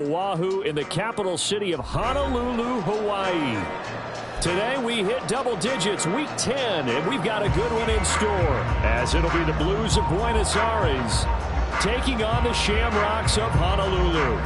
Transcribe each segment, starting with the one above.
Oahu in the capital city of Honolulu, Hawaii. Today we hit double digits, week 10, and we've got a good one in store, as it'll be the Blues of Buenos Aires taking on the Shamrocks of Honolulu.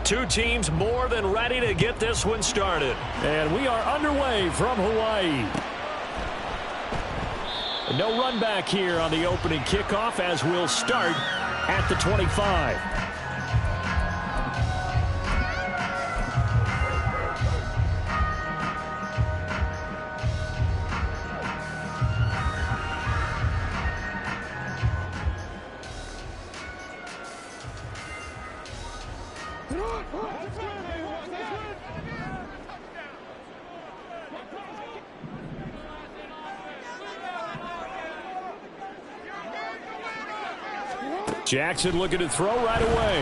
Two teams more than ready to get this one started. And we are underway from Hawaii. No run back here on the opening kickoff as we'll start at the 25. Jackson looking to throw right away.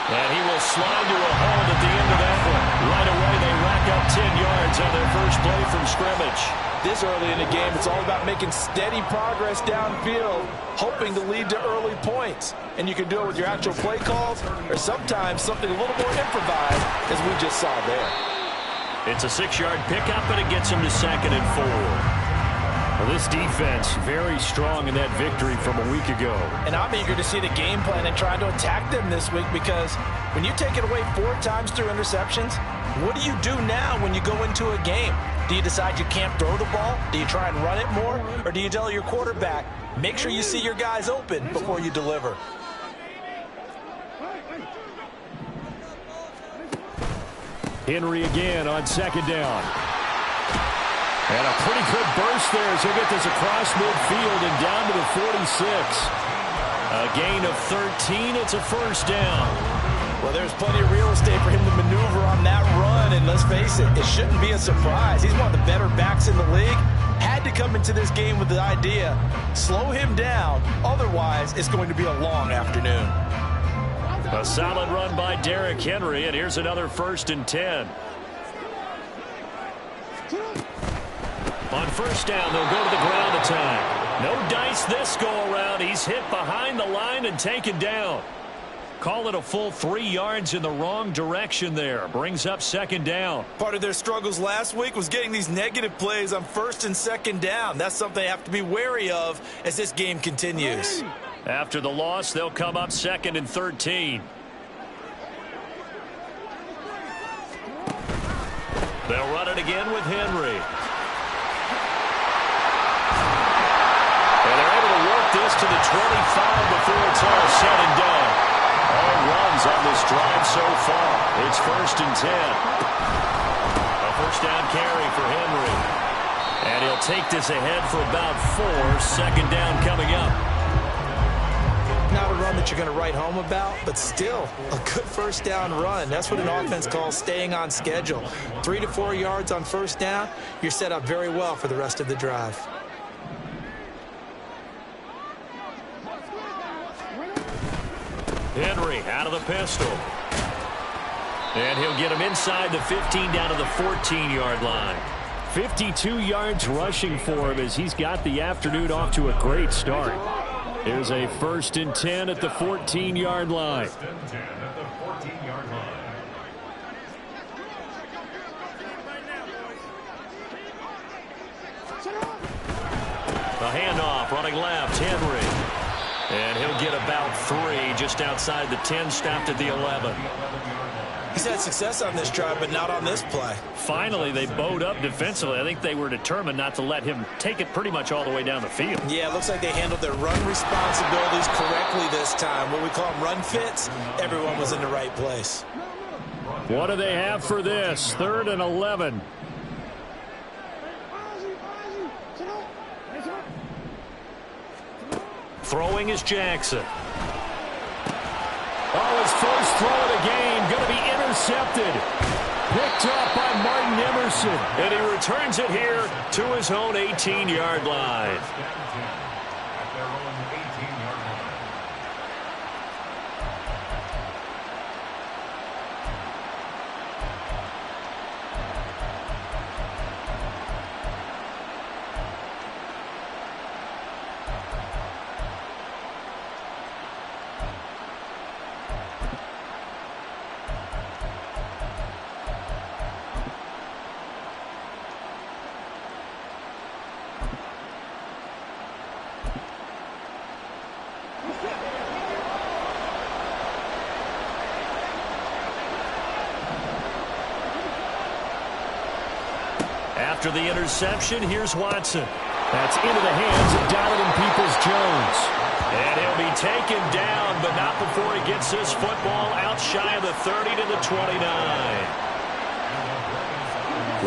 And he will slide to a hold at the end of that one. Right away, they rack up 10 yards on their first play from scrimmage. This early in the game, it's all about making steady progress downfield, hoping to lead to early points. And you can do it with your actual play calls or sometimes something a little more improvised, as we just saw there. It's a 6-yard pickup, and it gets him to 2nd and 4. Well, this defense very strong in that victory from a week ago. And I'm eager to see the game plan and try to attack them this week, because when you take it away 4 times through interceptions, what do you do now when you go into a game? Do you decide you can't throw the ball? Do you try and run it more? Or do you tell your quarterback, make sure you see your guys open before you deliver? Henry again on 2nd down. And a pretty good burst there as he'll get this across midfield and down to the 46. A gain of 13. It's a 1st down. Well, there's plenty of real estate for him to maneuver on that run, and let's face it, it shouldn't be a surprise. He's one of the better backs in the league. Had to come into this game with the idea, slow him down, otherwise it's going to be a long afternoon. A solid run by Derrick Henry, and here's another 1st and 10. On 1st down, they'll go to the ground attack. No dice this go-around. He's hit behind the line and taken down. Call it a full 3 yards in the wrong direction there. Brings up 2nd down. Part of their struggles last week was getting these negative plays on 1st and 2nd down. That's something they have to be wary of as this game continues. After the loss, they'll come up 2nd and 13. They'll run it again with Henry. And they're able to work this to the 25 before it's all said and done. All runs on this drive so far. It's 1st and 10. A 1st down carry for Henry. And he'll take this ahead for about 4. 2nd down coming up. Not a run that you're going to write home about, but still a good 1st down run. That's what an offense calls staying on schedule. 3 to 4 yards on 1st down, you're set up very well for the rest of the drive. Henry out of the pistol. And he'll get him inside the 15 down to the 14-yard line. 52 yards rushing for him as he's got the afternoon off to a great start. Here's a 1st and 10 at the 14-yard line. The handoff running left, Henry. And he'll get about 3 just outside the 10, stopped at the 11. He's had success on this drive, but not on this play. Finally, they bowed up defensively. I think they were determined not to let him take it pretty much all the way down the field. Yeah, it looks like they handled their run responsibilities correctly this time. What we call them run fits, everyone was in the right place. What do they have for this? 3rd and 11. Throwing is Jackson. Oh, his first throw of the game going to be intercepted. Picked up by Martin Emerson. And he returns it here to his own 18-yard line. After the interception, here's Watson. That's into the hands of Donovan Peoples-Jones. And he'll be taken down, but not before he gets this football out shy of the 30 to the 29.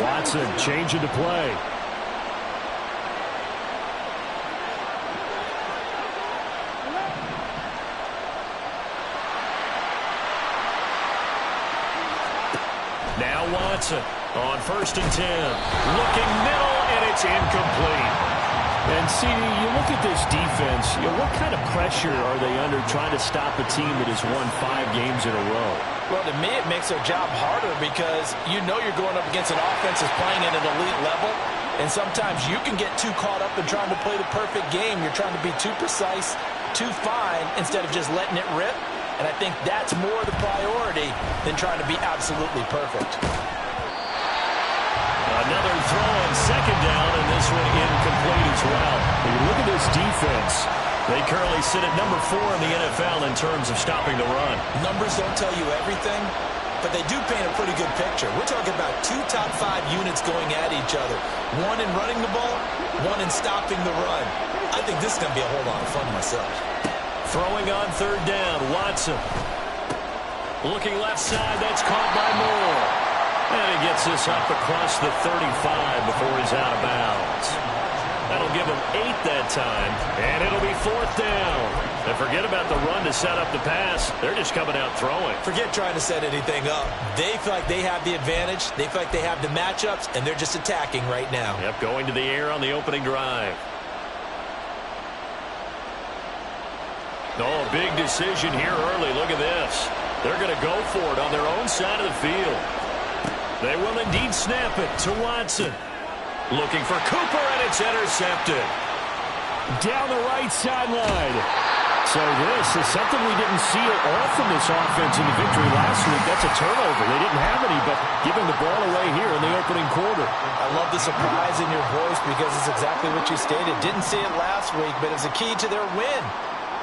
Watson changing to play. Now Watson. On 1st and 10, looking middle, and it's incomplete. And, CD, you look at this defense, what kind of pressure are they under trying to stop a team that has won 5 games in a row? Well, to me, it makes their job harder because you know you're going up against an offense that's playing at an elite level, and sometimes you can get too caught up in trying to play the perfect game. You're trying to be too precise, too fine, instead of just letting it rip. And I think that's more the priority than trying to be absolutely perfect. Another throw on 2nd down, and this one incomplete as well. When you look at this defense, they currently sit at number 4 in the NFL in terms of stopping the run. Numbers don't tell you everything, but they do paint a pretty good picture. We're talking about 2 top 5 units going at each other. One in running the ball, one in stopping the run. I think this is going to be a whole lot of fun myself. Throwing on 3rd down, Watson. Looking left side, that's caught by Moore. And he gets this up across the 35 before he's out of bounds. That'll give him 8 that time, and it'll be 4th down. And forget about the run to set up the pass. They're just coming out throwing. Forget trying to set anything up. They feel like they have the advantage. They feel like they have the matchups, and they're just attacking right now. Yep, going to the air on the opening drive. Oh, big decision here early. Look at this. They're going to go for it on their own side of the field. They will indeed snap it to Watson. Looking for Cooper, and it's intercepted. Down the right sideline. So this is something we didn't see all from this offense in the victory last week. That's a turnover. They didn't have any, but giving the ball away here in the opening quarter. I love the surprise in your voice because it's exactly what you stated. Didn't see it last week, but it's a key to their win.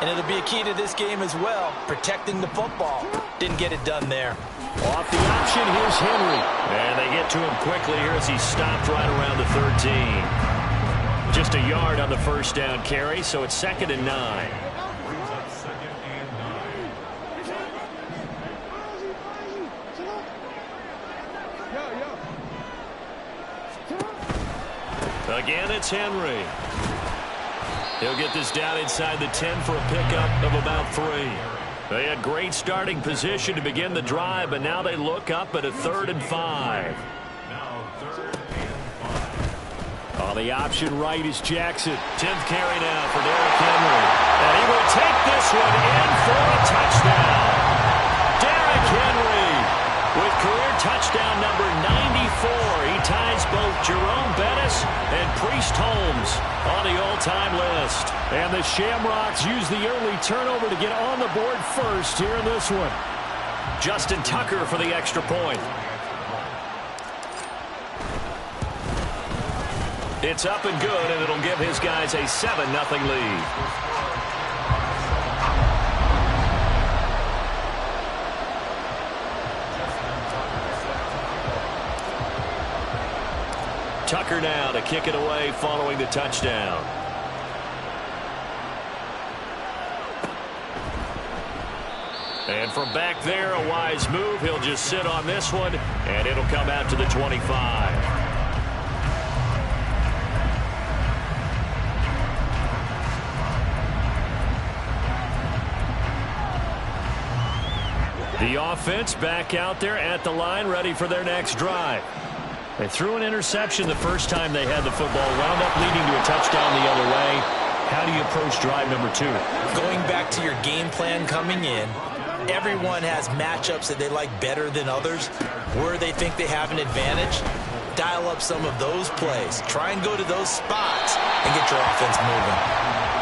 And it'll be a key to this game as well, protecting the football. Didn't get it done there. Off the option, here's Henry. And they get to him quickly here as he stopped right around the 13. Just a yard on the 1st down carry, so it's 2nd and 9. Again, it's Henry. He'll get this down inside the 10 for a pickup of about 3. They had great starting position to begin the drive, but now they look up at a 3rd and 5. On the option right is Jackson. 10th carry now for Derrick Henry. And he will take this one in for a touchdown. Derrick Henry with career touchdown number 94. He ties both Jerome Bettis and Priest Holmes on the all-time list. And the Shamrocks use the early turnover to get on the board first here in this one. Justin Tucker for the extra point. It's up and good, and it'll give his guys a 7-0 lead. Tucker now to kick it away following the touchdown. And from back there, a wise move. He'll just sit on this one, and it'll come out to the 25. The offense back out there at the line, ready for their next drive. They threw an interception the first time they had the football, wound up leading to a touchdown the other way. How do you approach drive number 2? Going back to your game plan coming in, everyone has matchups that they like better than others, where they think they have an advantage. Dial up some of those plays. Try and go to those spots and get your offense moving.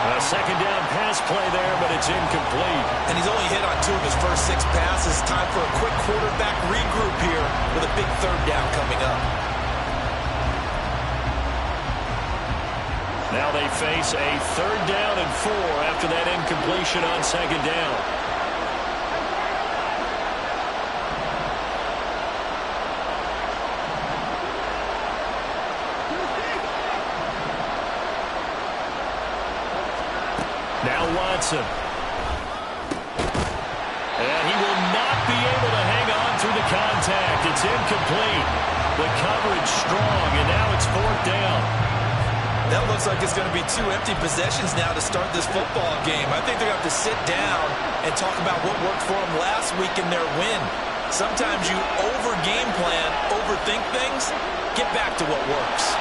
A second down pass play there, but it's incomplete. And he's only hit on 2 of his first 6 passes. Time for a quick quarterback regroup here with a big third down coming up. Now they face a third down and 4 after that incompletion on second down. Now Watson. And he will not be able to hang on through the contact. It's incomplete. The coverage strong, and now it's 4th down. That looks like it's going to be 2 empty possessions now to start this football game. I think they're going to have to sit down and talk about what worked for them last week in their win. Sometimes you over-game plan, overthink things. Get back to what works.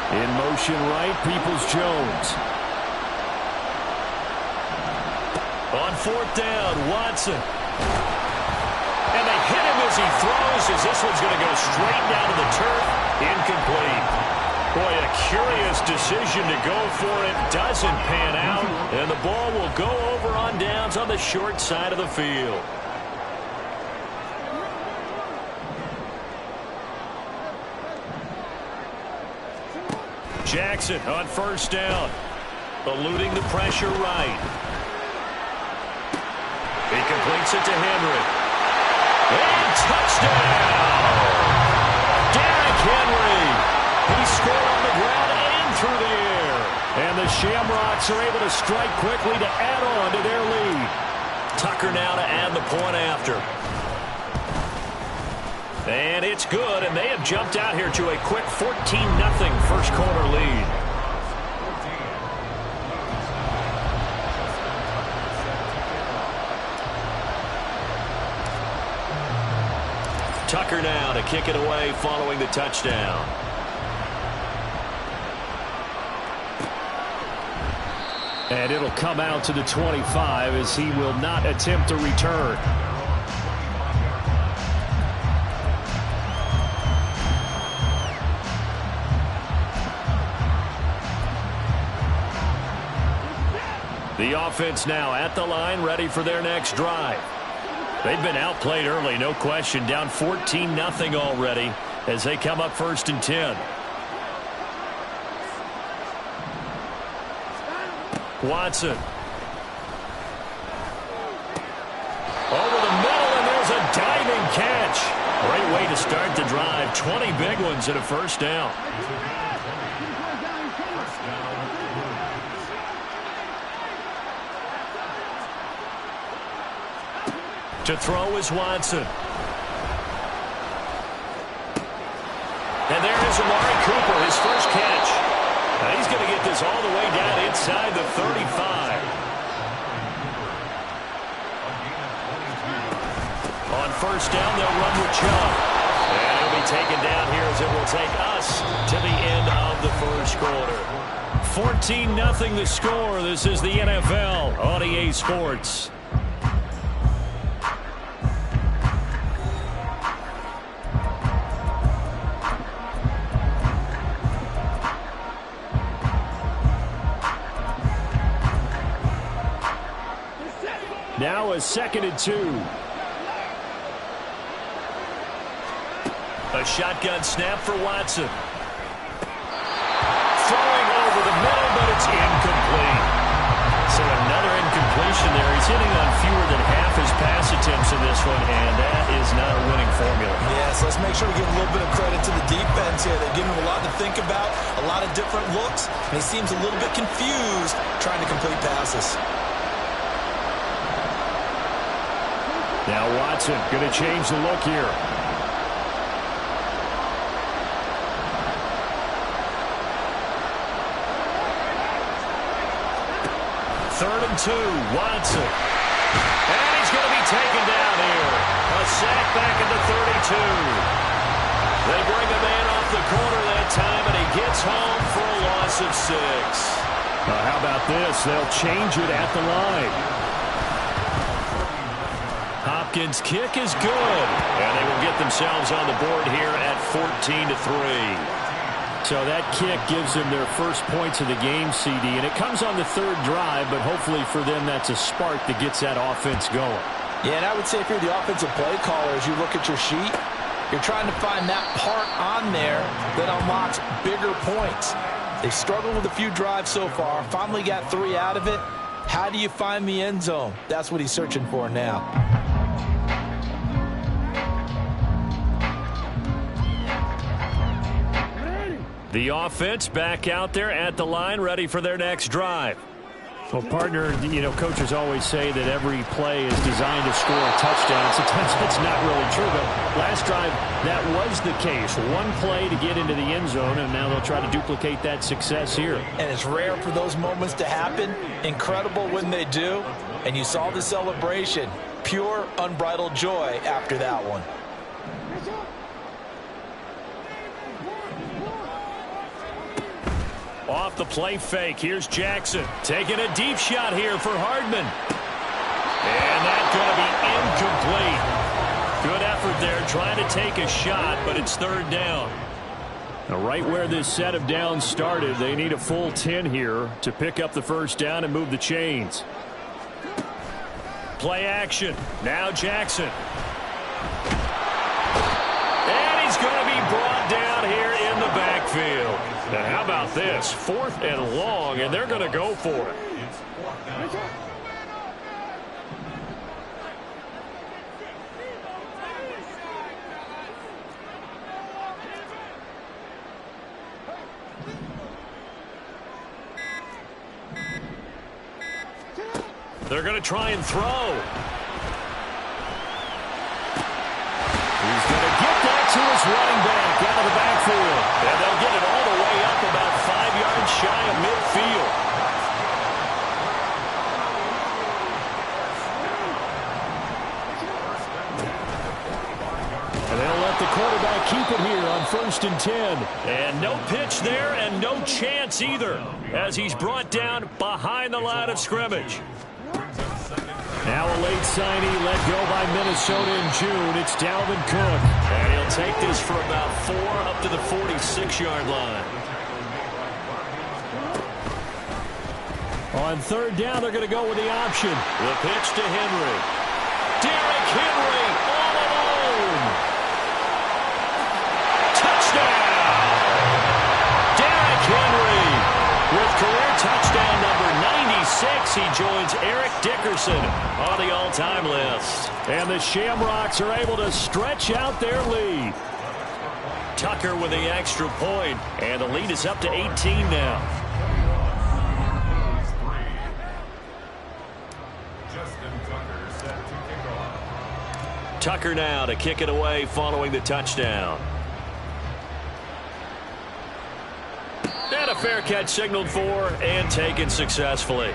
In motion right, Peoples-Jones. On 4th down, Watson. And they hit him as he throws, as this one's going to go straight down to the turf. Incomplete. Boy, a curious decision to go for it. Doesn't pan out. And the ball will go over on downs on the short side of the field. Jackson on 1st down. Eluding the pressure right. He completes it to Henry. And touchdown! Derrick Henry. He scored on the ground and through the air. And the Shamrocks are able to strike quickly to add on to their lead. Tucker now to add the point after. And it's good, and they have jumped out here to a quick 14-0 first quarter lead. Tucker now to kick it away following the touchdown. And it'll come out to the 25 as he will not attempt a return. The offense now at the line, ready for their next drive. They've been outplayed early, no question. Down 14-0 already as they come up 1st and 10. Watson. Over the middle, and there's a diving catch. Great way to start the drive. 20 big ones and a 1st down. To throw is Watson. And there is Amari Cooper, his first catch. Now he's going to get this all the way down inside the 35. On 1st down, they'll run with Chubb. And he'll be taken down here as it will take us to the end of the first quarter. 14-0 the score. This is the NFL on EA Sports. Now a 2nd and 2. A shotgun snap for Watson. Throwing over the middle, but it's incomplete. So another incompletion there. He's hitting on fewer than half his pass attempts in this one, and that is not a winning formula. Yeah, so let's make sure we give a little bit of credit to the defense here. They're giving him a lot to think about, a lot of different looks, and he seems a little bit confused trying to complete passes. Now Watson going to change the look here. 3rd and 2. Watson. And he's going to be taken down here. A sack back at the 32. They bring a man off the corner that time, and he gets home for a loss of 6. How about this? They'll change it at the line. Hopkins' kick is good, and they will get themselves on the board here at 14-3. So that kick gives them their first points of the game, CD, and it comes on the 3rd drive, but hopefully for them that's a spark that gets that offense going. Yeah, and I would say if you're the offensive play caller, as you look at your sheet, you're trying to find that part on there that unlocks bigger points. They've struggled with a few drives so far, finally got 3 out of it. How do you find the end zone? That's what he's searching for now. The offense back out there at the line, ready for their next drive. Well, partner, coaches always say that every play is designed to score a touchdown. Sometimes that's not really true, but last drive, that was the case. One play to get into the end zone, and now they'll try to duplicate that success here. And it's rare for those moments to happen. Incredible when they do. And you saw the celebration. Pure, unbridled joy after that one. Off the play fake, here's Jackson. Taking a deep shot here for Hardman. And that's going to be incomplete. Good effort there, trying to take a shot, but it's 3rd down. Now, right where this set of downs started, they need a full 10 here to pick up the 1st down and move the chains. Play action. Now Jackson. And he's going to be brought down here in the backfield. Now, how about this? 4th and long, and they're going to go for it. They're going to try and throw. He's going to get that to his running back out of the backfield. And they'll get it all the way up about 5 yards shy of midfield. And they'll let the quarterback keep it here on 1st and 10. And no pitch there and no chance either as he's brought down behind the line of scrimmage. Now a late signee let go by Minnesota in June. It's Dalvin Cook. And he'll take this for about 4 up to the 46-yard line. On 3rd down, they're going to go with the option. The pitch to Henry. Derrick Henry all alone. Touchdown! Derrick Henry with career touchdown number 96. He joins Eric Dickerson on the all-time list. And the Shamrocks are able to stretch out their lead. Tucker with the extra point, and the lead is up to 18 now. Tucker now to kick it away following the touchdown. And a fair catch signaled for and taken successfully.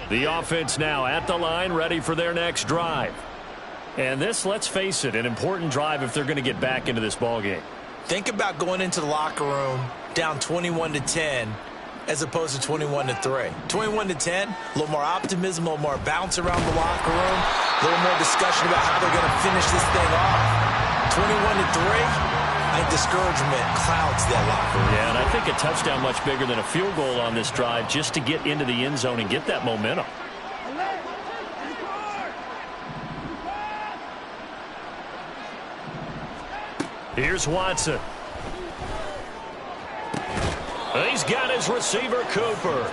The offense now at the line, ready for their next drive. And this, let's face it, an important drive if they're going to get back into this ballgame. Think about going into the locker room down 21-10 as opposed to 21-3. 21-10, a little more optimism, a little more bounce around the locker room, a little more discussion about how they're going to finish this thing off. 21-3, I think discouragement clouds that locker room. Yeah, and I think a touchdown much bigger than a field goal on this drive just to get into the end zone and get that momentum. Here's Watson. He's got his receiver, Cooper.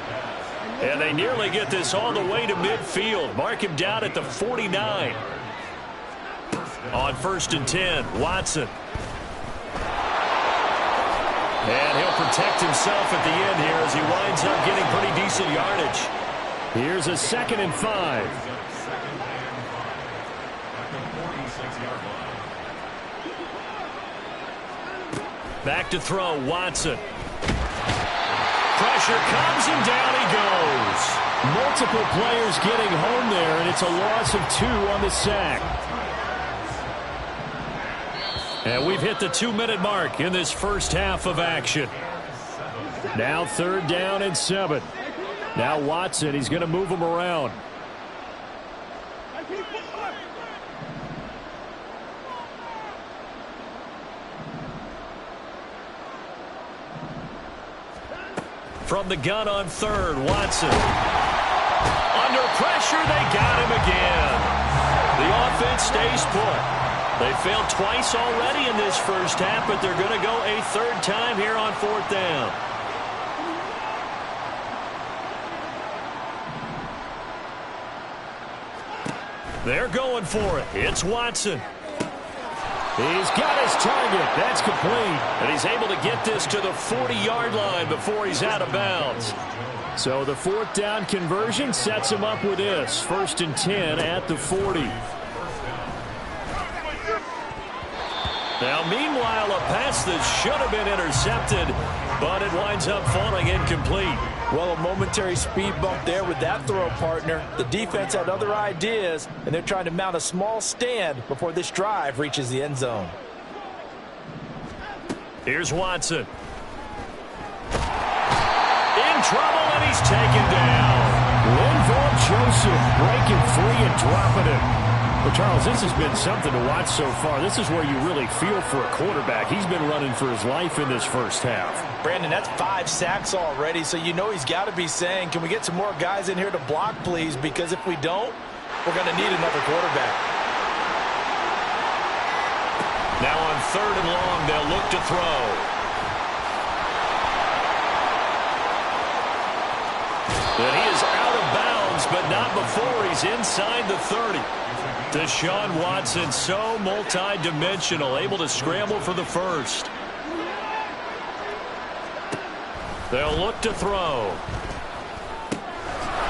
And they nearly get this all the way to midfield. Mark him down at the 49. On 1st and 10, Watson. And he'll protect himself at the end here as he winds up getting pretty decent yardage. Here's a 2nd and 5. Back to throw, Watson. Pressure comes, and down he goes. Multiple players getting home there, and it's a loss of 2 on the sack. And we've hit the 2-minute mark in this first half of action. Now 3rd down and 7. Now Watson, he's going to move him around. From the gun on 3rd, Watson. Under pressure, they got him again. The offense stays put. They failed twice already in this first half, but they're going to go a 3rd time here on 4th down. They're going for it. It's Watson. He's got his target. That's complete. And he's able to get this to the 40-yard line before he's out of bounds. So the 4th down conversion sets him up with this. 1st and 10 at the 40. Now, meanwhile, a pass that should have been intercepted, but it winds up falling incomplete. Well, a momentary speed bump there with that throw, partner. The defense had other ideas, and they're trying to mount a small stand before this drive reaches the end zone. Here's Watson. In trouble, and he's taken down. Linval Joseph breaking free and dropping it. Well, Charles, this has been something to watch so far. This is where you really feel for a quarterback. He's been running for his life in this first half. Brandon, that's 5 sacks already, so you know he's got to be saying, can we get some more guys in here to block, please? Because if we don't, we're going to need another quarterback. Now on 3rd and long, they'll look to throw. And he is out of bounds, but not before he's inside the 30. Deshaun Watson, so multi-dimensional, able to scramble for the first. They'll look to throw.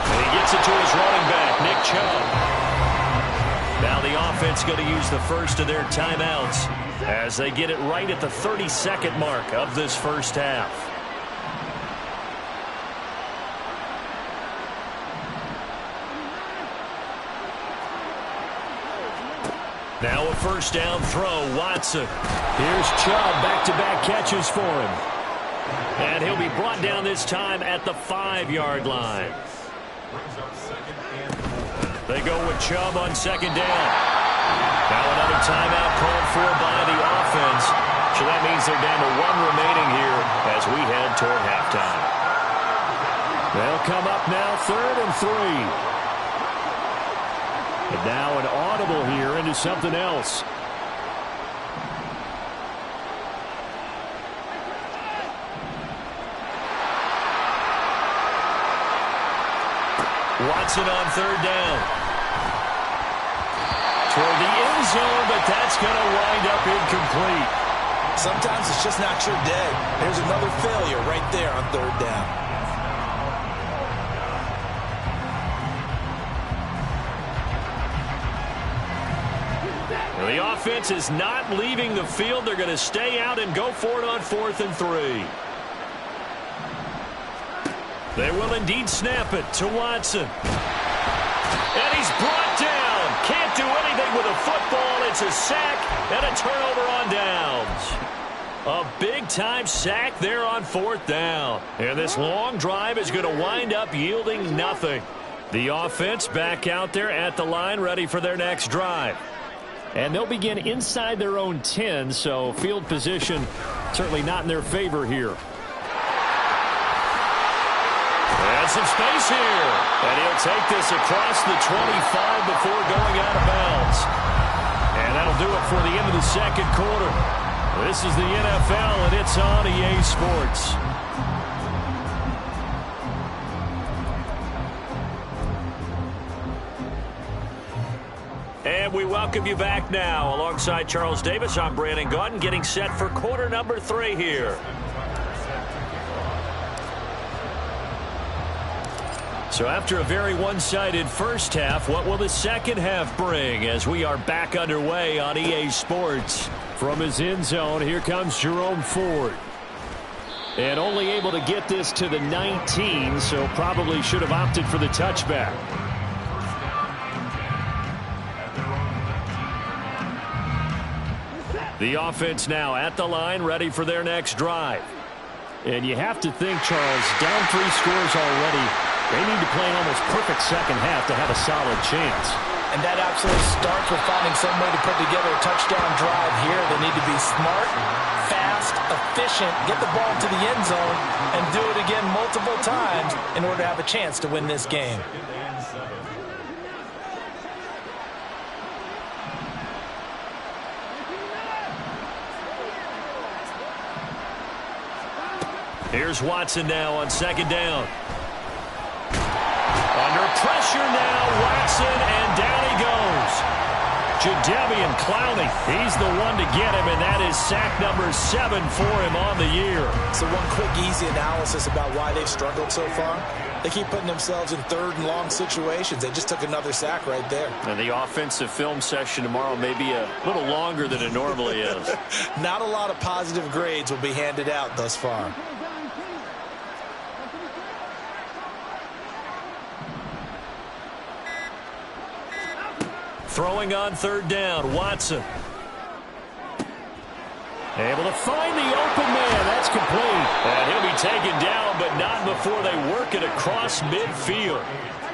And he gets it to his running back, Nick Chubb. Now the offense going to use the first of their timeouts as they get it right at the 32nd mark of this first half. Now a 1st down throw, Watson. Here's Chubb, back-to-back catches for him. And he'll be brought down this time at the 5-yard line. They go with Chubb on 2nd down. Now another timeout called for by the offense. So that means they're down to 1 remaining here as we head toward halftime. They'll come up now 3rd and 3. And now an audible here into something else. Watson on 3rd down. Toward the end zone, but that's going to wind up incomplete. Sometimes it's just not your day. There's another failure right there on 3rd down. The offense is not leaving the field. They're going to stay out and go for it on 4th and 3. They will indeed snap it to Watson. And he's brought down. Can't do anything with a football. It's a sack and a turnover on downs. A big-time sack there on 4th down. And this long drive is going to wind up yielding nothing. The offense back out there at the line, ready for their next drive. And they'll begin inside their own 10, so field position certainly not in their favor here. And some space here. And he'll take this across the 25 before going out of bounds. And that'll do it for the end of the 2nd quarter. This is the NFL, and it's on EA Sports. And we welcome you back now. Alongside Charles Davis, I'm Brandon Gaudin, getting set for quarter number 3 here. So after a very one-sided first half, what will the second half bring as we are back underway on EA Sports? From his end zone, here comes Jerome Ford. And only able to get this to the 19, so probably should have opted for the touchback. The offense now at the line, ready for their next drive. And you have to think, Charles, down 3 scores already, they need to play an almost perfect second half to have a solid chance. And that absolutely starts with finding some way to put together a touchdown drive here. They need to be smart, fast, efficient, get the ball to the end zone, and do it again multiple times in order to have a chance to win this game. Here's Watson now on second down. Under pressure now, Watson, and down he goes. Jadeveon Clowney, he's the one to get him, and that is sack number 7 for him on the year. So one quick, easy analysis about why they've struggled so far. They keep putting themselves in 3rd and long situations. They just took another sack right there. And the offensive film session tomorrow may be a little longer than it normally is. Not a lot of positive grades will be handed out thus far. Throwing on 3rd down, Watson. Able to find the open man. That's complete. And he'll be taken down, but not before they work it across midfield.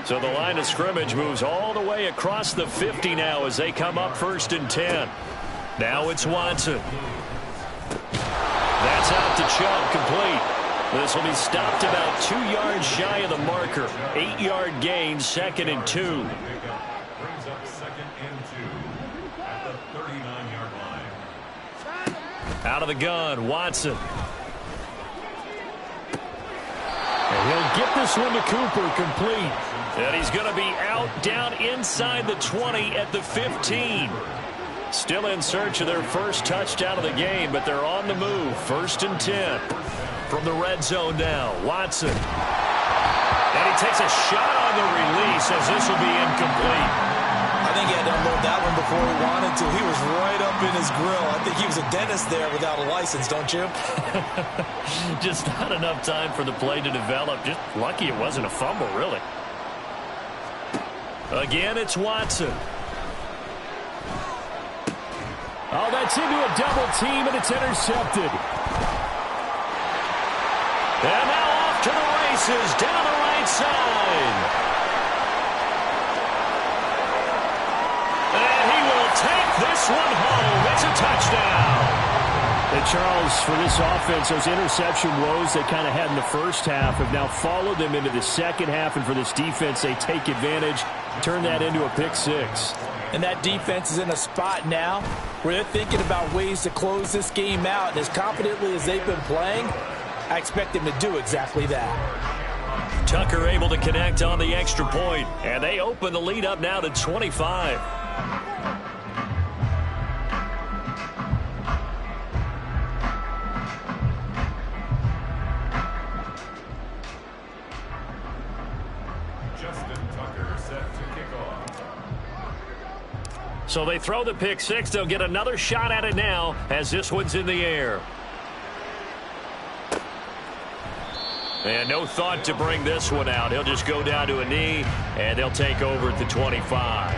So the line of scrimmage moves all the way across the 50 now as they come up 1st and 10. Now it's Watson. That's out to Chubb, complete. This will be stopped about 2 yards shy of the marker. 8-yard gain, 2nd and 2. Out of the gun, Watson. And he'll get this one to Cooper, complete. And he's going to be out down inside the 20 at the 15. Still in search of their first touchdown of the game, but they're on the move. 1st and 10. From the red zone now, Watson. And he takes a shot on the release as this will be incomplete. I think he had to unload that one before he wanted to. He was right up in his grill. I think he was a dentist there without a license, don't you? Just not enough time for the play to develop. Just lucky it wasn't a fumble, really. Again, it's Watson. Oh, that's into a double team, and it's intercepted. And now off to the races, down the right side. And he will take this one home. It's a touchdown. And Charles, for this offense, those interception woes they kind of had in the first half have now followed them into the second half. And for this defense, they take advantage, turn that into a pick 6. And that defense is in a spot now where they're thinking about ways to close this game out. And as confidently as they've been playing, I expect them to do exactly that. Tucker able to connect on the extra point. And they open the lead up now to 25. So they throw the pick 6. They'll get another shot at it now as this one's in the air. And no thought to bring this one out. He'll just go down to a knee, and they'll take over at the 25.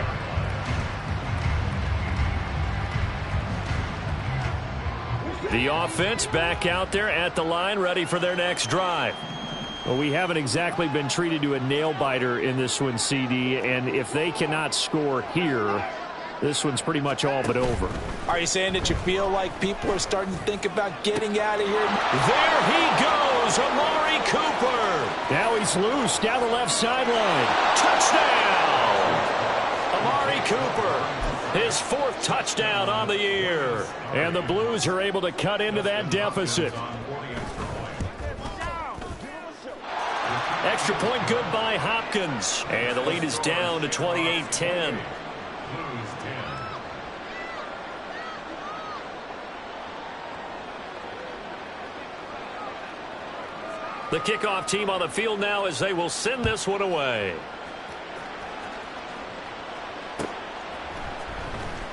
The offense back out there at the line, ready for their next drive. Well, we haven't exactly been treated to a nail-biter in this one, CD, and if they cannot score here, this one's pretty much all but over. Are you saying that you feel like people are starting to think about getting out of here? There he goes, Amari Cooper. Now he's loose down the left sideline. Touchdown! Amari Cooper, his 4th touchdown on the year. And the Blues are able to cut into that deficit. Extra point good by Hopkins. And the lead is down to 28-10. The kickoff team on the field now as they will send this one away.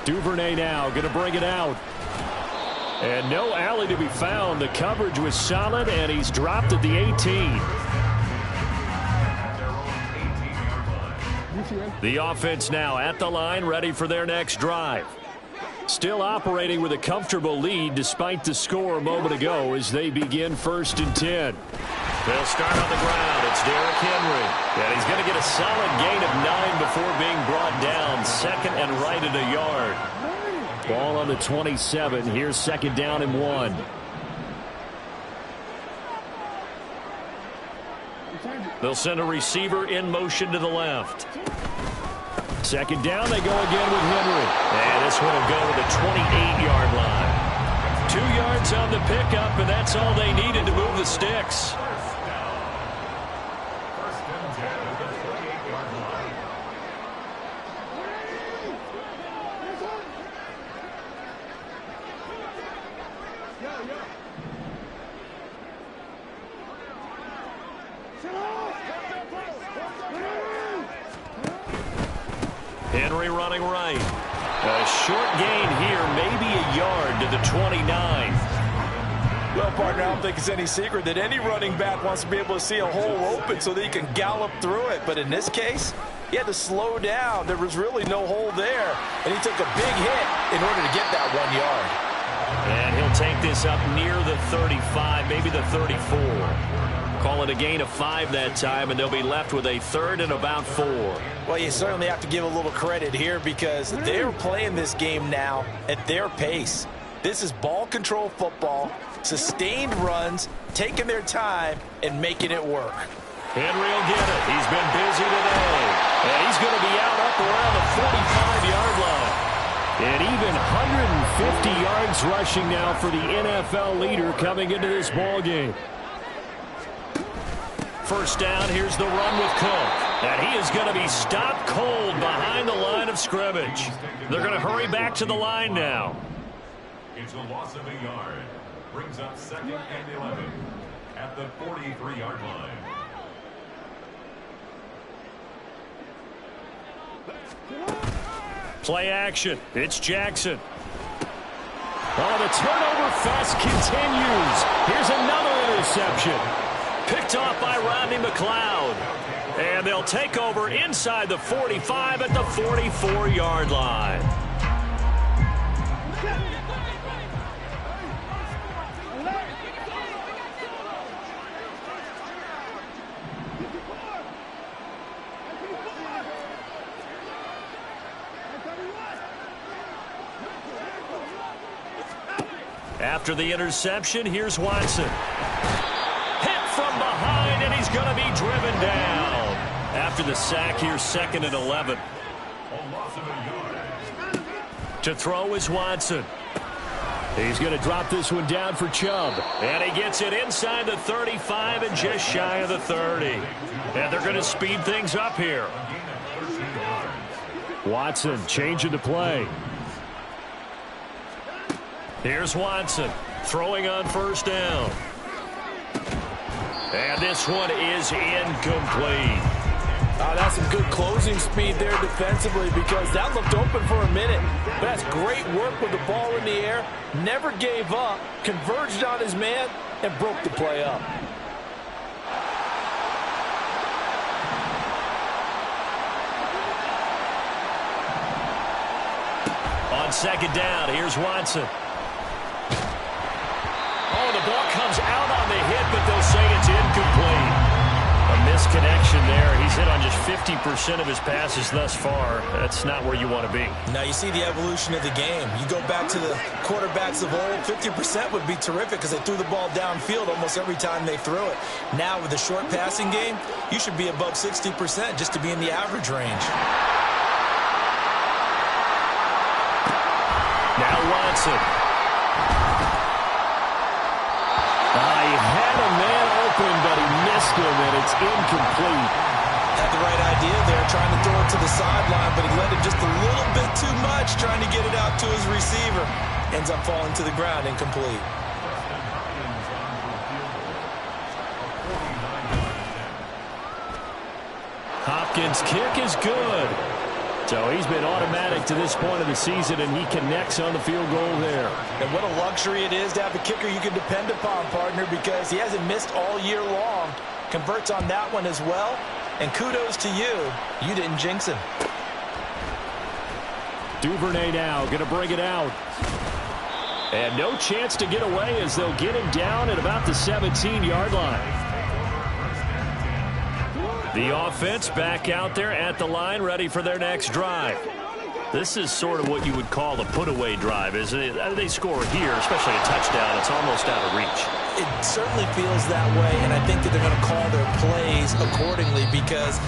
Duvernay now going to bring it out. And no alley to be found. The coverage was solid, and he's dropped at the 18. The offense now at the line, ready for their next drive. Still operating with a comfortable lead despite the score a moment ago as they begin 1st and 10. They'll start on the ground. It's Derrick Henry. And he's going to get a solid gain of 9 before being brought down. 2nd and right at a yard. Ball on the 27. Here's 2nd down and 1. They'll send a receiver in motion to the left. 2nd down, they go again with Henry. And this one will go to the 28-yard line. 2 yards on the pickup, and that's all they needed to move the sticks. Henry running right. A short gain here, maybe a yard to the 29. Well, partner, I don't think it's any secret that any running back wants to be able to see a hole open so that he can gallop through it. But in this case, he had to slow down. There was really no hole there, and he took a big hit in order to get that 1 yard. And he'll take this up near the 35, maybe the 34. Call it a gain of 5 that time, and they'll be left with a 3rd and about 4. Well, you certainly have to give a little credit here because they're playing this game now at their pace. This is ball control football, sustained runs, taking their time, and making it work. Henry will get it. He's been busy today. And he's going to be out up around the 45-yard line. And even 150 yards rushing now for the NFL leader coming into this ball game. 1st down, here's the run with Cook. And he is going to be stopped cold behind the line of scrimmage. They're going to hurry back to the line now. It's a loss of a yard. Brings up 2nd and 11 at the 43-yard line. Play action. It's Jackson. Oh, the turnover fest continues. Here's another interception. Picked off by Rodney McLeod. And they'll take over inside the 45 at the 44-yard line. After the interception, here's Watson. Hit from behind, and he's going to be driven down. After the sack, here's 2nd and 11. To throw is Watson. He's going to drop this one down for Chubb. And he gets it inside the 35 and just shy of the 30. And they're going to speed things up here. Watson changing the play. Here's Watson throwing on 1st down. And this one is incomplete. That's some good closing speed there defensively because that looked open for a minute. But that's great work with the ball in the air. Never gave up, converged on his man, and broke the play up. On 2nd down, here's Watson. Oh, the ball comes out on the hit, but they'll say it's incomplete. A misconnection there. He's hit on just 50% of his passes thus far. That's not where you want to be. Now you see the evolution of the game. You go back to the quarterbacks of old, 50% would be terrific because they threw the ball downfield almost every time they threw it. Now with the short passing game, you should be above 60% just to be in the average range. Now Watson. He had a man open, but he missed him, and it's incomplete. Had the right idea there, trying to throw it to the sideline, but he let him just a little bit too much, trying to get it out to his receiver. Ends up falling to the ground, incomplete. Hopkins' kick is good. So he's been automatic to this point of the season, and he connects on the field goal there. And what a luxury it is to have a kicker you can depend upon, partner, because he hasn't missed all year long. Converts on that one as well. And kudos to you. You didn't jinx him. Duvernay now going to bring it out. And no chance to get away as they'll get him down at about the 17-yard line. The offense back out there at the line, ready for their next drive. This is sort of what you would call a put-away drive, isn't it? They score here, especially a touchdown. It's almost out of reach. It certainly feels that way, and I think that they're going to call their plays accordingly, because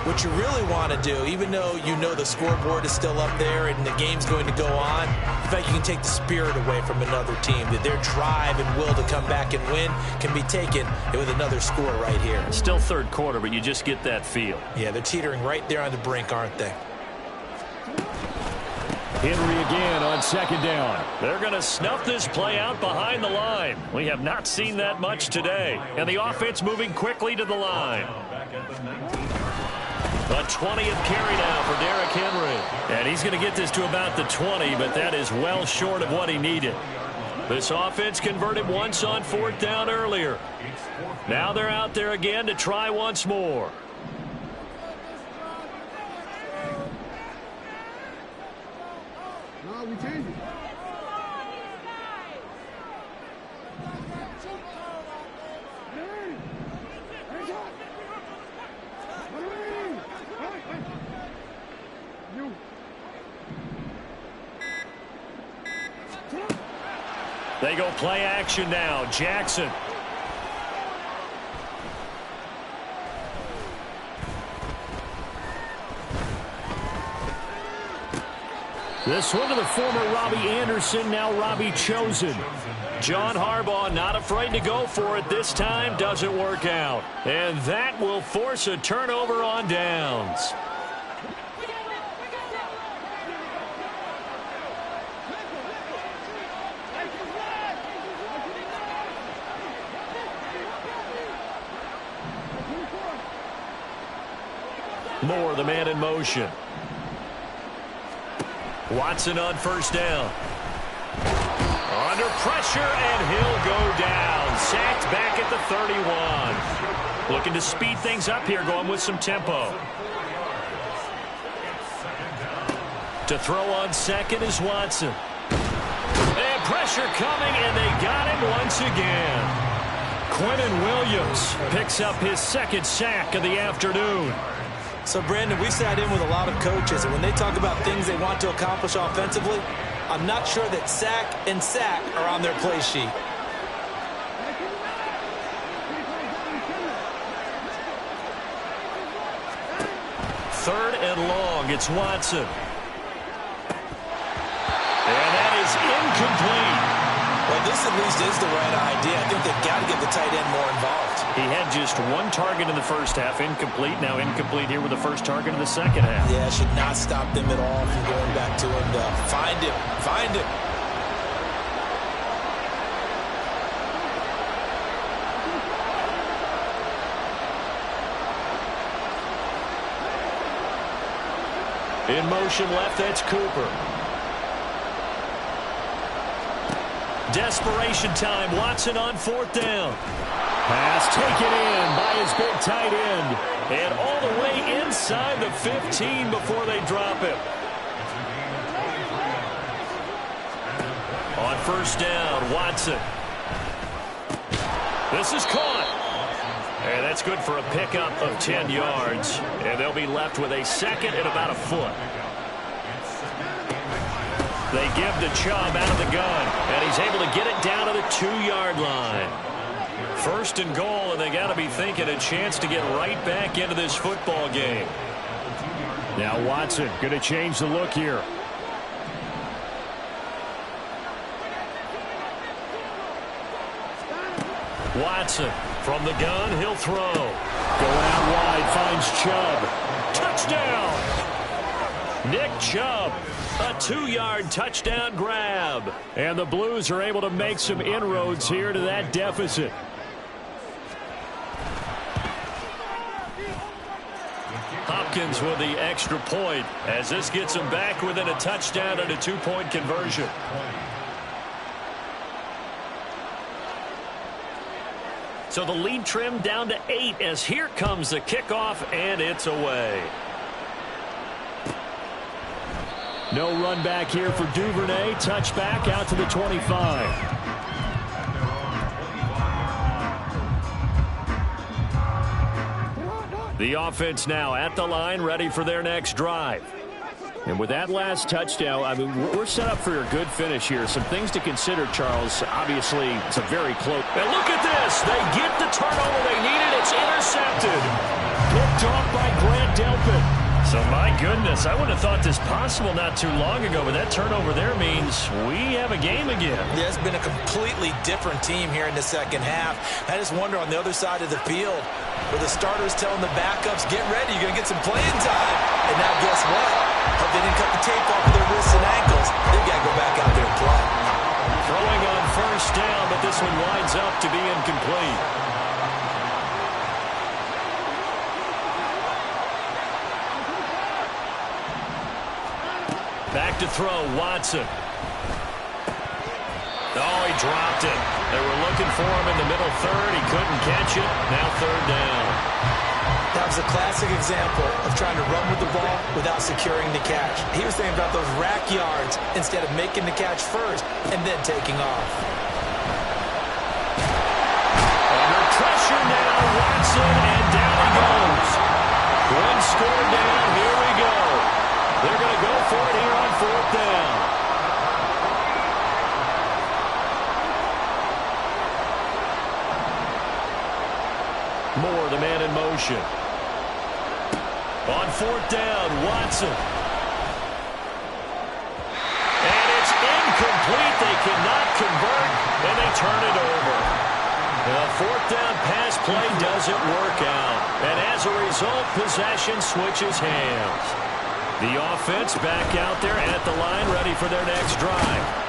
what you really want to do, even though you know the scoreboard is still up there and the game's going to go on, in fact, you can take the spirit away from another team, that their drive and will to come back and win can be taken with another score right here. Still third quarter, but you just get that feel. Yeah, they're teetering right there on the brink, aren't they? Henry again on second down. They're going to snuff this play out behind the line. We have not seen that much today. And the offense moving quickly to the line. A 20th carry now for Derrick Henry. And he's going to get this to about the 20, but that is well short of what he needed. This offense converted once on fourth down earlier. Now they're out there again to try once more. We change it. They go play action now. Jackson. This one to the former Robbie Anderson, now Robbie Chosen. John Harbaugh not afraid to go for it this time. Doesn't work out. And that will force a turnover on downs. Moore, the man in motion. Watson on first down. Under pressure, and he'll go down. Sacked back at the 31. Looking to speed things up here, going with some tempo. To throw on second is Watson. And pressure coming, and they got him once again. Quentin Williams picks up his second sack of the afternoon. So, Brandon, we sat in with a lot of coaches, and when they talk about things they want to accomplish offensively, I'm not sure that sack and sack are on their play sheet. Third and long, it's Watson. And that is incomplete. Well, this at least is the right idea. I think they've got to get the tight end more involved. He had just one target in the first half, incomplete. Now incomplete here with the first target in the second half. Yeah, should not stop them at all from going back to him. Find him. Find him. In motion left, that's Cooper. Desperation time. Watson on fourth down. Pass taken in by his big tight end. And all the way inside the 15 before they drop him. On first down, Watson. This is caught. And that's good for a pickup of 10 yards. And they'll be left with a second and about a foot. They give to Chubb out of the gun, and he's able to get it down to the 2-yard line. First and goal, and they got to be thinking a chance to get right back into this football game. Now Watson going to change the look here. Watson from the gun, he'll throw. Going out wide, finds Chubb. Touchdown! Nick Chubb, a 2-yard touchdown grab. And the Blues are able to make some inroads here to that deficit. Hop Falcons with the extra point as this gets them back within a touchdown and a 2-point conversion. So the lead trimmed down to 8 as here comes the kickoff, and it's away. No run back here for Duvernay. Touchback out to the 25. The offense now at the line, ready for their next drive. And with that last touchdown, I mean, we're set up for a good finish here. Some things to consider, Charles. Obviously, it's a very close. And look at this. They get the turnover they needed. It's intercepted. Picked off by Grant Delpit. So, my goodness, I wouldn't have thought this possible not too long ago, but that turnover there means we have a game again. Yeah, it's been a completely different team here in the second half. I just wonder on the other side of the field where the starters telling the backups, get ready, you're going to get some playing time. And now guess what? Hope they didn't cut the tape off of their wrists and ankles. They've got to go back out there and play. Throwing on first down, but this one winds up to be incomplete. Back to throw, Watson. Oh, he dropped it. They were looking for him in the middle third. He couldn't catch it. Now third down. That was a classic example of trying to run with the ball without securing the catch. He was thinking about those rack yards instead of making the catch first and then taking off. Under pressure now, Watson, and down he goes. One score down. Here we go. They're going to go for it here on fourth down. Moore, the man in motion. On fourth down, Watson. And it's incomplete. They cannot convert, and they turn it over. The fourth down pass play doesn't work out. And as a result, possession switches hands. The offense back out there at the line, ready for their next drive.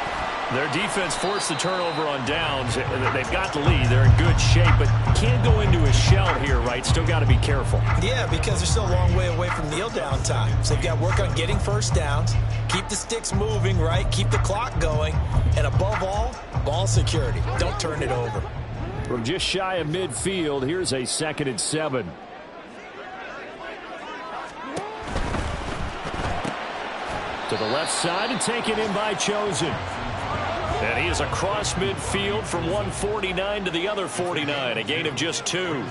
Their defense forced the turnover on downs. They've got the lead. They're in good shape, but can't go into a shell here, right? Still got to be careful. Yeah, because they're still a long way away from kneel down time. So they've got to work on getting first downs, keep the sticks moving, right? Keep the clock going, and above all, ball security. Don't turn it over. From just shy of midfield, here's a 2nd and 7. To the left side and taken in by Chosen. And he is across midfield from 149 to the other 49, a gain of just 2.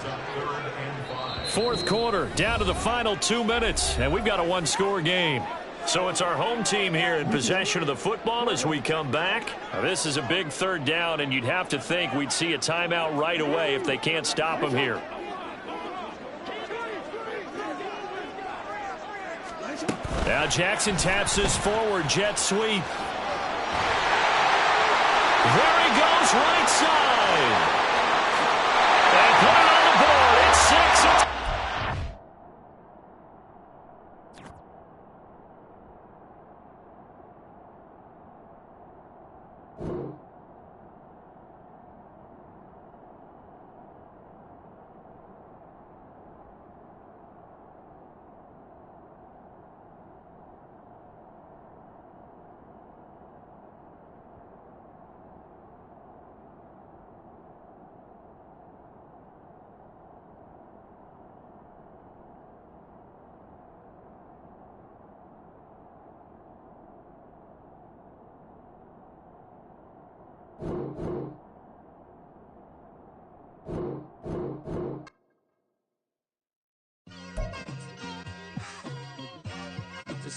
Fourth quarter, down to the final 2 minutes, and we've got a one-score game. So it's our home team here in possession of the football as we come back. Now, this is a big third down, and you'd have to think we'd see a timeout right away if they can't stop them here. Now Jackson taps this forward jet sweep. There he goes, right side. They put it on the board. It's 6.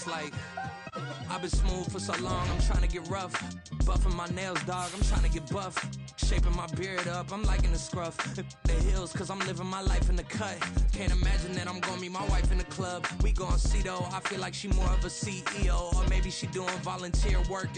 Like, I've been smooth for so long, I'm trying to get rough. Buffing my nails, dog, I'm trying to get buff. Shaping my beard up, I'm liking the scruff. The heels, cause I'm living my life in the cut. Can't imagine that I'm gonna meet my wife in the club. We gon' see though, I feel like she more of a CEO. Or maybe she doing volunteer work in